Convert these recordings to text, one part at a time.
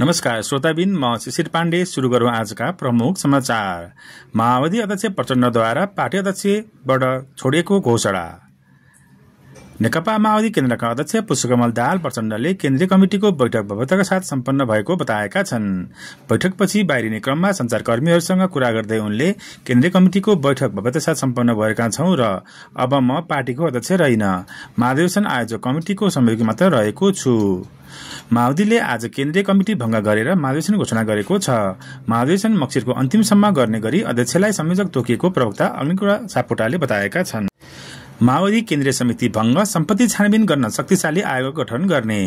नमस्कार श्रोताबिन, म शिशिर पाण्डे। सुरु गरौँ आजका प्रमुख समाचार। माओवादी अध्यक्ष प्रचण्डद्वारा पार्टी अध्यक्षबाट छोडिएको घोषणा। नेकपा माओवादी केन्द्रका अध्यक्ष पुष्पकमल दाहाल प्रचण्डले केन्द्रीय कमिटिको बैठक भव्यताका साथ सम्पन्न भएको बताएका छन्। बैठकपछि बाहिरिने क्रममा सञ्चारकर्मीहरूसँग कुरा गर्दै उनले केन्द्रीय कमिटिको बैठक भव्यताका साथ सम्पन्न भएका छौं र अब म पार्टीको अध्यक्ष रहिन, महाधिवेशन आयोजक कमिटिको संयोजक मात्र रहेको छु। माओवादीले आज केन्द्रीय कमिटी भंग गरेर महाधिवेशन घोषणा गरेको छ। महाधिवेशन मक्सिरको अन्तिमसम्म गर्ने गरी अध्यक्षलाई संयोजक तोकिएको प्रवक्ता अग्निकुरा सापकोटाले बताएका छन्। माओवादी केन्द्रीय समिति भंग, सम्पत्ति छानबिन गर्न शक्तिशाली आयोग गठन गर्ने।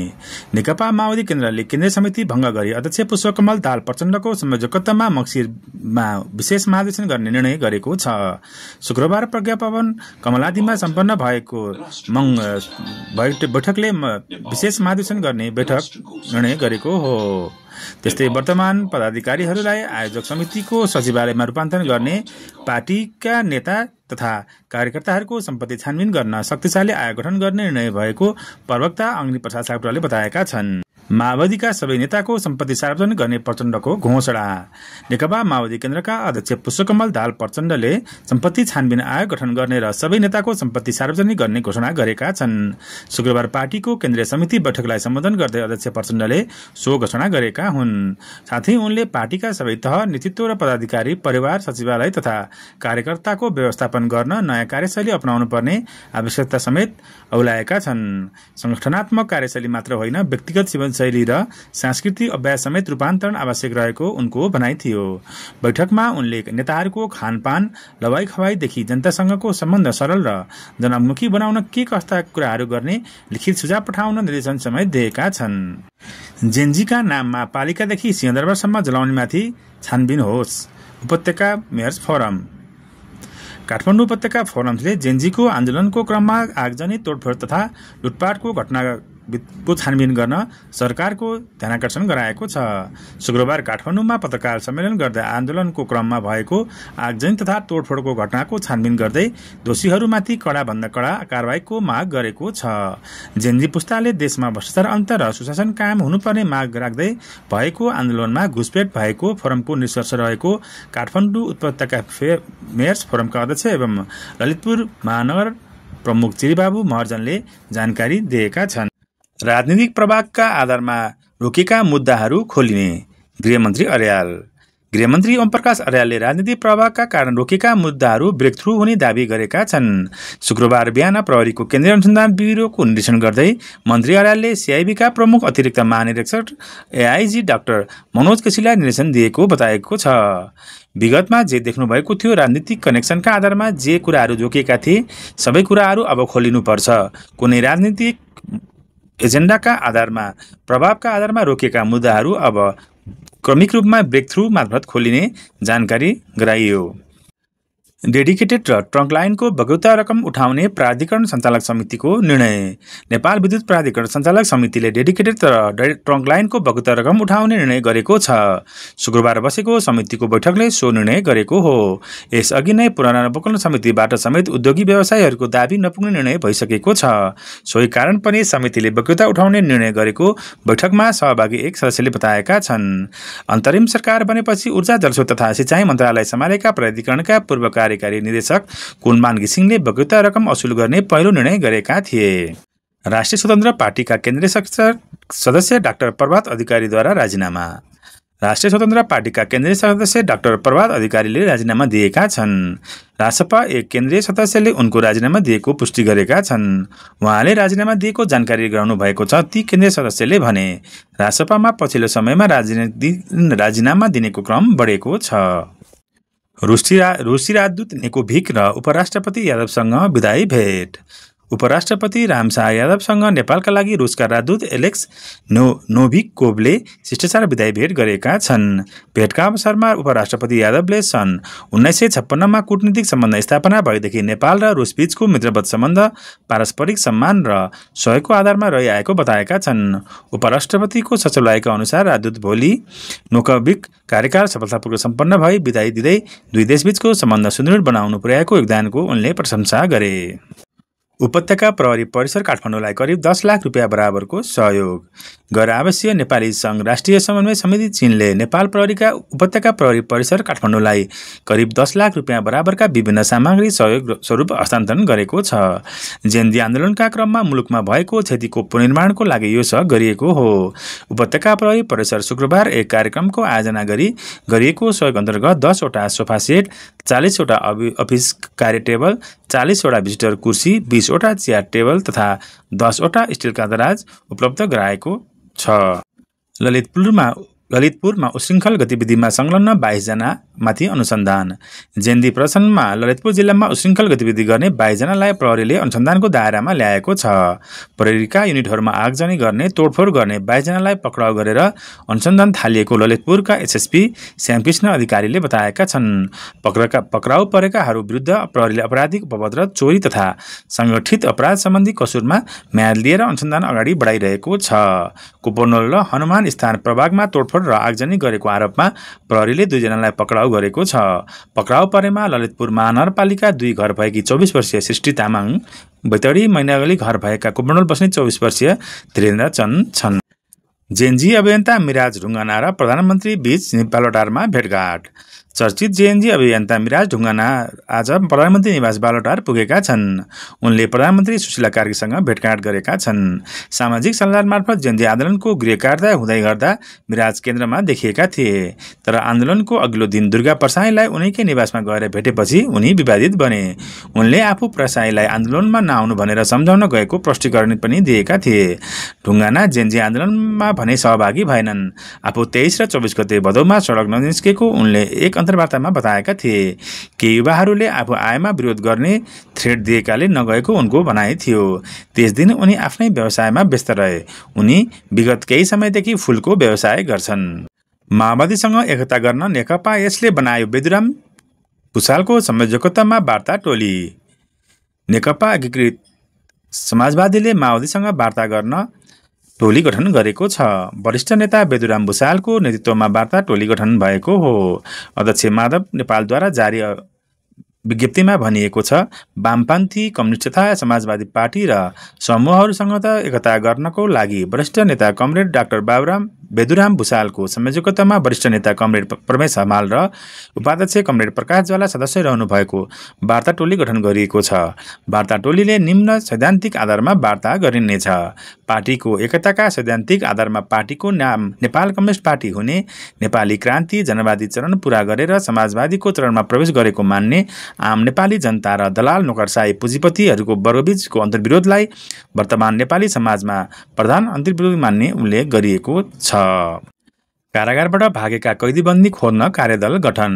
नेकपा माओवादी केन्द्रले केन्द्रीय समिति भंग गरी अध्यक्ष पुष्पकमल दाहाल प्रचण्डको संयोजकत्वमा मक्सिरमा विशेष महाधिवेशन गर्ने निर्णय गरेको छ। शुक्रबार प्रज्ञा भवन कमलादीमा सम्पन्न भएको बैठकले विशेष महाधिवेशन गर्ने निर्णय गरेको हो। त्यस्तै वर्तमान पदाधिकारीहरूलाई आयोजक समितिको सचिवालयमा रूपान्तरण गर्ने, पार्टीका नेता तथा कार्यकर्ताहरूको सम्पत्ति छानबिन गर्न शक्तिशाली आयोग गठन गर्ने निर्णय भएको प्रवक्ता अग्निप्रसाद सापकोटाले बताएका छन्। माओवादीका सबै नेताको सम्पत्ति सार्वजनिक गर्ने प्रचण्डको घोषणा। नेकपा माओवादी केन्द्रका अध्यक्ष पुष्पकमल दाहाल प्रचण्डले सम्पत्ति छानबिन आयोग गठन गर्ने र सबै नेताको सम्पत्ति सार्वजनिक गर्ने घोषणा गरेका छन्। शुक्रबार पार्टीको केन्द्रीय समिति बैठकलाई सम्बोधन गर्दै अध्यक्ष प्रचण्डले सो घोषणा गरेका हुन्। साथै उनले पार्टीका सबै तह, नेतृत्व र पदाधिकारी, परिवार, सचिवालय तथा कार्यकर्ताको व्यवस्थापन गर्न नयाँ कार्यशैली अपनाउनु पर्ने आवश्यकता समेत औलाएका छन्। संगठनात्मक कार्यशैली मात्र होइन, व्यक्तिगत जीवनशैली र सांस्कृतिक अभ्यास समेत रूपान्तरण आवश्यक रहेको उनको भनाइ थियो। बैठकमा उनले नेताहरूको खानपान, लवाई खवाईदेखि जनतासँगको सम्बन्ध सरल र जनमुखी बनाउन के कस्ता कुराहरू गर्ने लिखित सुझाव पठाउन निर्देशन समेत दिएका छन्। जेनजीका नाममा पालिकादेखि सिंहदरबारसम्म जलाउनेमाथि छानबिन होस्, उपत्यका मेयर्स फोरम। काठमाडौँ उपत्यका फोरमले जेनजीको आन्दोलनको क्रममा आगजनी, तोडफोड तथा लुटपाटको घटनाको छानबिन गर्न सरकारको ध्यानाकर्षण गराएको छ। शुक्रबार काठमाडौँमा पत्रकार सम्मेलन गर्दै आन्दोलनको क्रममा भएको आगजनी तथा तोडफोडको घटनाको छानबिन गर्दै दोषीहरूमाथि कडाभन्दा कडा कारवाहीको माग गरेको छ। जेनजी पुस्ताले देशमा भ्रष्टाचार अन्त र सुशासन कायम हुनुपर्ने माग राख्दै भएको आन्दोलनमा घुसपेट भएको फोरमको निष्कर्ष रहेको काठमाडौँ उपत्यका मेयर्स फोरमका अध्यक्ष एवं ललितपुर महानगर प्रमुख चिरीबाबु महर्जनले जानकारी दिएका छन्। राजनीतिक प्रभावका आधारमा रोकेका मुद्दाहरू खोलिने। गृहमन्त्री अर्याल। गृहमन्त्री ओमप्रकाश अर्यालले राजनीतिक प्रभावका कारण रोकेका मुद्दाहरू ब्रेक थ्रू हुने दावी गरेका छन्। शुक्रबार बिहान प्रहरीको केन्द्रीय अनुसन्धान ब्युरोको निरीक्षण गर्दै मन्त्री अर्यालले सिआइबीका प्रमुख अतिरिक्त महानिरीक्षक एआइजी डाक्टर मनोज केसीलाई निर्देशन दिएको बताएको छ। विगतमा जे देख्नु भएको थियो, राजनीतिक कनेक्सनका आधारमा जे कुराहरू जोकिएका थिए, सबै कुराहरू अब खोलिनुपर्छ। कुनै राजनीतिक एजेन्डाका आधारमा, प्रभावका आधारमा रोकेका मुद्दाहरू अब क्रमिक रूपमा ब्रेक थ्रू मार्फत खोलिने जानकारी गराइयो। डेडिकेटेड र ट्रङ्क लाइनको बगौता रकम उठाउने प्राधिकरण सञ्चालक समितिको निर्णय। नेपाल विद्युत प्राधिकरण सञ्चालक समितिले डेडिकेटेड र ट्रङ्क लाइनको बगौता रकम उठाउने निर्णय गरेको छ। शुक्रबार बसेको समितिको बैठकले सो निर्णय गरेको हो। यसअघि नै पुराना नवकलन समितिबाट समेत उद्योगी व्यवसायीहरूको दाबी नपुग्ने निर्णय भइसकेको छ। सोही कारण पनि समितिले बगौता उठाउने निर्णय गरेको बैठकमा सहभागी एक सदस्यले बताएका छन्। अन्तरिम सरकार बनेपछि ऊर्जा, जलस्रोत तथा सिँचाइ मन्त्रालय सम्हालेका प्राधिकरणका पूर्व कार्यकारी निर्देशक कुलमान घिसिङले बगौता रकम असुल गर्ने पहिलो निर्णय गरेका थिए। राष्ट्रिय स्वतन्त्र पार्टीका केन्द्रीय सदस्य डाक्टर प्रभात अधिकारीद्वारा राजीनामा। राष्ट्रिय स्वतन्त्र पार्टीका केन्द्रीय सदस्य डाक्टर प्रभात अधिकारीले राजीनामा दिएका छन्। रासपा एक केन्द्रीय सदस्यले उनको राजीनामा दिएको पुष्टि गरेका छन्। उहाँले राजीनामा दिएको जानकारी गराउनु भएको छ। ती केन्द्रीय सदस्यले भने रासपामा पछिल्लो समयमा राजीनामा दिनेको क्रम बढेको छ। रुसी राजदूत निको भिक र उपराष्ट्रपति यादवसँग विदायी भेट। उपराष्ट्रपति रामशाह यादवसँग नेपालका लागि रुसका राजदूत एलेक्स नोभिकोभले शिष्टाचार विदायी भेट गरेका छन्। भेटका अवसरमा उपराष्ट्रपति यादवले सन् 1956मा कूटनीतिक सम्बन्ध स्थापना भएदेखि नेपाल र रुसबीचको मित्रवत सम्बन्ध पारस्परिक सम्मान र सहयोगको आधारमा रहिआएको बताएका छन्। उपराष्ट्रपतिको सचिवालयका अनुसार राजदूत भोलि नोकोभिक कार्यकाल सफलतापूर्वक सम्पन्न भई विदायी दिँदै दुई देशबीचको सम्बन्ध सुदृढ बनाउनु पुर्याएको योगदानको उनले प्रशंसा गरे। उपत्यका प्रहरी परिसर काठमाडौँलाई करिब 10 लाख रुपियाँ बराबरको सहयोग। गैर आवासीय नेपाली सङ्घ राष्ट्रिय समन्वय समिति चीनले नेपाल प्रहरीका उपत्यका प्रहरी परिसर काठमाडौँलाई करिब 10 लाख रुपियाँ बराबरका विभिन्न सामग्री सहयोग स्वरूप हस्तान्तरण गरेको छ। जेन्जी आन्दोलनका क्रममा मुलुकमा भएको क्षतिको पुनर्निर्माणको लागि यो सहयोग गरिएको हो। उपत्यका प्रहरी परिसर शुक्रबार एक कार्यक्रमको आयोजना गरिएको सहयोग अन्तर्गत 10 वटा सोफा सेट, 40 वटा अफिस कार्य टेबल, 40 वटा भिजिटर कुर्सी, 20 वटा चेयर टेबल तथा 10 वटा स्टिलका दराज उपलब्ध गराएको छ। ललितपुरमा उशृङ्खल गतिविधिमा संलग्न 22 जना माथि अनुसन्धान। जेन्दी प्रदर्शनमा ललितपुर जिल्लामा उशृङ्खल गतिविधि गर्ने 22 जनालाई प्रहरीले अनुसन्धानको दायरामा ल्याएको छ। प्रहरीका युनिटहरूमा आगजनी गर्ने, तोडफोड गर्ने 22 जनालाई पक्राउ गरेर अनुसन्धान थालिएको ललितपुरका एसएसपी श्यामकृष्ण अधिकारीले बताएका छन्। पक्राउ परेकाहरू विरुद्ध प्रहरीले आपराधिक उपद्रव, चोरी तथा संगठित अपराध सम्बन्धी कसुरमा म्याद लिएर अनुसन्धान अगाडि बढाइरहेको छ। कुपनोल र हनुमान स्थान प्रभागमा तोडफोड र आगजनी गरेको आरोपमा प्रहरीले 2 जनालाई पक्राउ गरेको छ। पक्राउ परेमा ललितपुर महानगरपालिका 2 घर भएकी 24 वर्षीय सृष्टि तामाङ, बैतडी मैनागली घर भएका कुपनोल बस्ने 24 वर्षीय धीरेन्द्र चन्द छन्। जेएनजी अभियन्ता मिराज ढुङ्गाना र प्रधानमन्त्री बीच बालुवाटारमा भेटघाट। चर्चित जेएनजी अभियन्ता मिराज ढुङ्गाना आज प्रधानमन्त्री निवास बालुवाटार पुगेका छन्। उनले प्रधानमन्त्री सुशीला कार्कीसँग भेटघाट गरेका छन्। सामाजिक सञ्जाल मार्फत जेएनजी आन्दोलनको गृह कार्य हुँदै गर्दा मिराज केन्द्रमा देखिएका थिए। तर आन्दोलनको अघिल्लो दिन दुर्गा प्रसाईलाई उनैकै निवासमा गएर भेटेपछि उनी विवादित बने। उनले आफू प्रसाईलाई आन्दोलनमा नआउनु भनेर सम्झाउन गएको प्रष्टीकरण पनि दिएका थिए। ढुङ्गाना जेएनजी आन्दोलनमा भने सहभागी भएनन्। आफू 23 र 24 गते भदौमा सडक ननिस्केको उनले एक अन्तर्वार्तामा बताएका थिए। केही युवाहरूले आफू आएमा विरोध गर्ने थ्रेड दिएकाले नगएको उनको भनाइ थियो। त्यस दिन उनी आफ्नै व्यवसायमा व्यस्त रहे। उनी विगत केही समयदेखि फूलको व्यवसाय गर्छन्। माओवादीसँग एकता गर्न नेकपा यसले बनायो बेदुराम भुसालको संयोजकत्वमा वार्ता टोली। नेकपा एकीकृत समाजवादीले माओवादीसँग वार्ता गर्न टोली गठन गरेको छ। वरिष्ठ नेता बेदुराम भुसालको नेतृत्वमा वार्ता टोली गठन भएको हो। अध्यक्ष माधव नेपालद्वारा जारी विज्ञप्तिमा भनिएको छ, वामपन्थी, कम्युनिस्ट तथा समाजवादी पार्टी र समूहहरूसँग एकता गर्नको लागि वरिष्ठ नेता कमरेड डाक्टर बेदुराम भुसालको संयोजकत्वमा वरिष्ठ नेता कमरेड प्रमेश हमाल र उपाध्यक्ष कमरेड प्रकाश ज्वाला सदस्य रहनु भएको वार्ता टोली गठन गरिएको छ। वार्ता टोलीले निम्न सैद्धान्तिक आधारमा वार्ता गरिनेछ। पार्टीको एकताका सैद्धान्तिक आधारमा पार्टीको नाम नेपाल कम्युनिस्ट पार्टी हुने, नेपाली क्रान्ति जनवादी चरण पूरा गरेर समाजवादीको चरणमा प्रवेश गरेको मान्ने, आम नेपाली जनता र दलाल नोकरशाही पुँजीपतिहरूको वर्गबीचको अन्तर्विरोधलाई वर्तमान नेपाली समाजमा प्रधान अन्तर्विरोध मान्ने उल्लेख गरिएको छ। कारागारबाट भागेका कैदीबन्दी खोज्न कार्यदल गठन।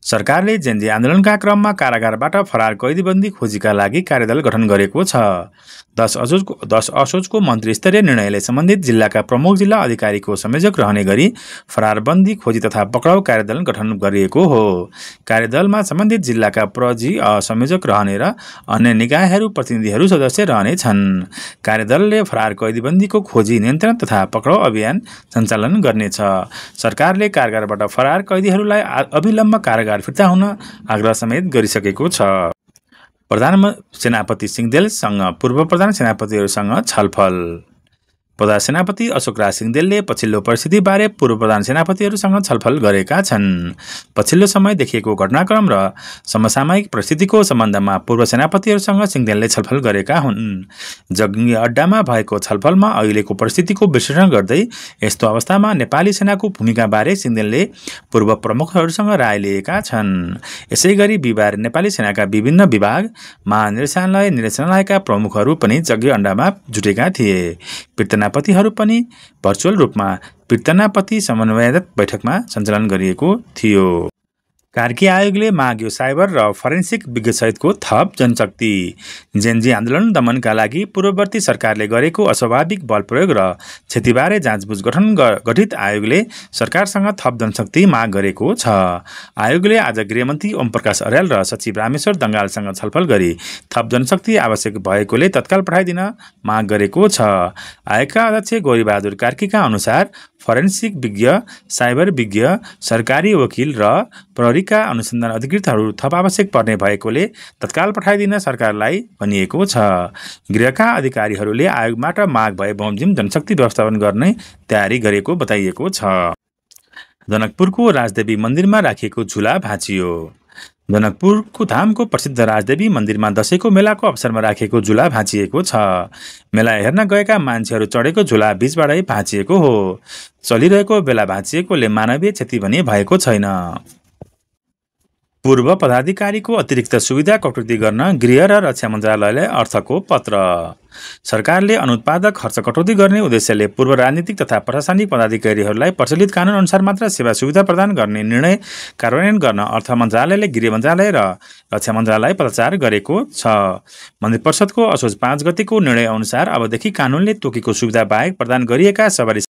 सरकारले जेएनजी आन्दोलनका क्रममा कारागारबाट फरार कैदीबन्दी खोजीका लागि कार्यदल गठन गरेको छ। 10 असोजको मन्त्रीस्तरीय निर्णयले सम्बन्धित जिल्लाका प्रमुख जिल्ला अधिकारीको संयोजक रहने गरी फरार बन्दी खोजी तथा पक्राउ कार्यदल गठन गरिएको हो। कार्यदलमा सम्बन्धित जिल्लाका प्रजी संयोजक रहने र अन्य निकायहरू प्रतिनिधिहरू सदस्य रहने छन्। कार्यदलले फरार कैदीबन्दीको खोजी, नियन्त्रण तथा पक्राउ अभियान सञ्चालन गर्नेछ। सरकारले कारागारबाट फरार कैदीहरूलाई अविलम्ब कारागार फिर्ता हुन आग्रह समेत गरिसकेको छ। प्रधान सेनापति सिंहदेलसँग पूर्व प्रधान सेनापतिहरूसँग छलफल। प्रधान सेनापति अशोकराज सिंहदेलले पछिल्लो परिस्थितिबारे पूर्व प्रधान सेनापतिहरूसँग छलफल गरेका छन्। पछिल्लो समय देखिएको घटनाक्रम र समसामयिक परिस्थितिको सम्बन्धमा पूर्व सेनापतिहरूसँग सिंहदेलले छलफल गरेका हुन्। जंगी अड्डामा भएको छलफलमा अहिलेको परिस्थितिको विश्लेषण गर्दै यस्तो अवस्थामा नेपाली सेनाको भूमिकाबारे सिंहदेलले पूर्व प्रमुखहरूसँग राय लिएका छन्। यसैगरी बिहिबार नेपाली सेनाका विभिन्न विभाग, महानिर्देशनालय, निर्देशनालयका प्रमुखहरू पनि जंगी अड्डामा जुटेका थिए। पीर्तनापतिहरू पनि भर्चुअल रूपमा पीर्तनापति समन्वयरत बैठकमा सञ्चालन गरिएको थियो। कार्की आयोगले माग्यो साइबर र फरेन्सिक विज्ञसहितको थप जनशक्ति। जेएनजी आन्दोलन दमनका लागि पूर्ववर्ती सरकारले गरेको अस्वाभाविक बल प्रयोग र क्षतिबारे जाँचबुझ गठित आयोगले सरकारसँग थप जनशक्ति माग गरेको छ। आयोगले आज गृहमन्त्री ओमप्रकाश अर्याल र सचिव रामेश्वर दङ्गालसँग छलफल गरी थप जनशक्ति आवश्यक भएकोले तत्काल पठाइदिन माग गरेको छ। आयोगका अध्यक्ष गौरीबहादुर कार्कीका अनुसार फरेन्सिक विज्ञ, साइबर विज्ञ, सरकारी वकिल र प्रहरीका अनुसन्धान अधिकृतहरू थप आवश्यक पर्ने भएकोले तत्काल पठाइदिन सरकारलाई भनिएको छ। गृहका अधिकारीहरूले आयोगबाट माग भए बमोजिम जनशक्ति व्यवस्थापन गर्ने तयारी गरेको बताइएको छ। जनकपुरको राजदेवी मन्दिरमा राखिएको झुला भाँचियो। जनकपुरको धामको प्रसिद्ध राजदेवी मन्दिरमा दशैंको मेलाको अवसरमा राखिएको झुला भाँचिएको छ। मेला हेर्न गएका मान्छेहरू चढेको झुला बीचबाटै भाँचिएको हो। चलिरहेको बेला भाँचिएकोले मानवीय क्षति भने भएको छैन। पूर्व पदाधिकारीको अतिरिक्त सुविधा कटौती गर्न गृह र रक्षा मन्त्रालयलाई अर्थको पत्र। सरकारले अनुत्पादक खर्च कटौती गर्ने उद्देश्यले पूर्व राजनीतिक तथा प्रशासनिक पदाधिकारीहरूलाई प्रचलित कानुन अनुसार मात्र सेवा सुविधा प्रदान गर्ने निर्णय कार्यान्वयन गर्न अर्थ मन्त्रालयले गृह मन्त्रालय र रक्षा मन्त्रालयलाई पत्राचार गरेको छ। मन्त्री परिषदको असोज 5 गतेको निर्णय अनुसार अबदेखि कानुनले तोकेको सुविधा बाहेक प्रदान गरिएका सवारी